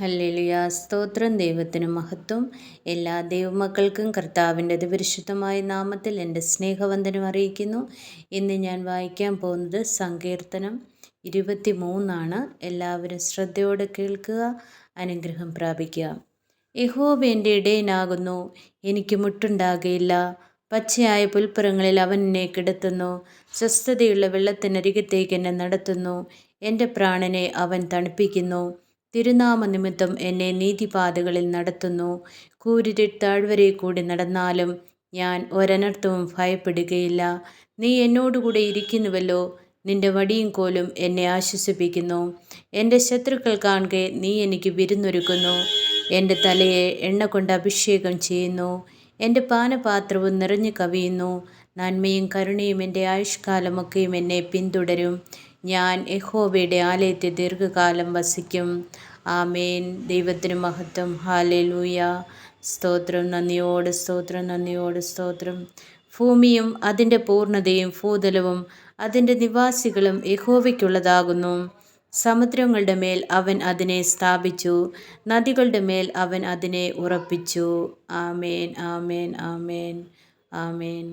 Hallelujah. സ്തോത്രം. ദൈവത്തിന് മഹത്വം. എല്ലാ ദൈവമക്കൾക്കും കർത്താവിൻ്റെ അതിപരിശുദ്ധമായ നാമത്തിൽ എൻ്റെ സ്നേഹവന്ദനം അറിയിക്കുന്നു. ഇന്ന് ഞാൻ വായിക്കാൻ പോകുന്നത് സങ്കീർത്തനം 23 എല്ലാവരും ശ്രദ്ധയോടെ കേൾക്കുക, അനുഗ്രഹം പ്രാപിക്കുക. യഹോവ എൻ്റെ ഇടയനാകുന്നു, എനിക്ക് മുട്ടുണ്ടാകുകയില്ല. പച്ചയായ പുൽപ്പുറങ്ങളിൽ അവൻ എന്നെ കിടത്തുന്നു, സ്വസ്ഥതയുള്ള വെള്ളത്തിനരികത്തേക്ക് എന്നെ നടത്തുന്നു. എൻ്റെ പ്രാണനെ അവൻ തണുപ്പിക്കുന്നു. തിരുനാമനിമിത്തം എന്നെ നീതിപാതകളിൽ നടത്തുന്നു. കൂരിരുട്ട് താഴ്വരെ കൂടി നടന്നാലും ഞാൻ ഒരനർത്ഥവും ഭയപ്പെടുകയില്ല. നീ എന്നോടുകൂടെ ഇരിക്കുന്നുവല്ലോ, നിന്റെ വടിയും കോലും എന്നെ ആശ്വസിപ്പിക്കുന്നു. എൻ്റെ ശത്രുക്കൾ കാണുകെ നീ എനിക്ക് വിരുന്നൊരുക്കുന്നു. എൻ്റെ തലയെ എണ്ണ കൊണ്ട് അഭിഷേകം ചെയ്യുന്നു. എൻ്റെ പാനപാത്രവും നിറഞ്ഞു കവിയുന്നു. നന്മയും കരുണയും എൻ്റെ ആയുഷ്കാലമൊക്കെയും എന്നെ പിന്തുടരും. ഞാൻ യഹോവയുടെ ആലയത്തിൽ ദീർഘകാലം വസിക്കും. ആമേൻ. ദൈവത്തിന് മഹത്വം. ഹല്ലേലൂയ. സ്തോത്രം. നന്ദിയോട് സ്തോത്രം, നന്ദിയോട് സ്തോത്രം. ഭൂമിയും അതിൻ്റെ പൂർണ്ണതയും ഭൂതലവും അതിൻ്റെ നിവാസികളും യഹോവയ്ക്കുള്ളതാകുന്നു. സമുദ്രങ്ങളുടെ മേൽ അവൻ അതിനെ സ്ഥാപിച്ചു, നദികളുടെ മേൽ അവൻ അതിനെ ഉറപ്പിച്ചു. ആമേൻ, ആമേൻ, ആമേൻ, ആമേൻ.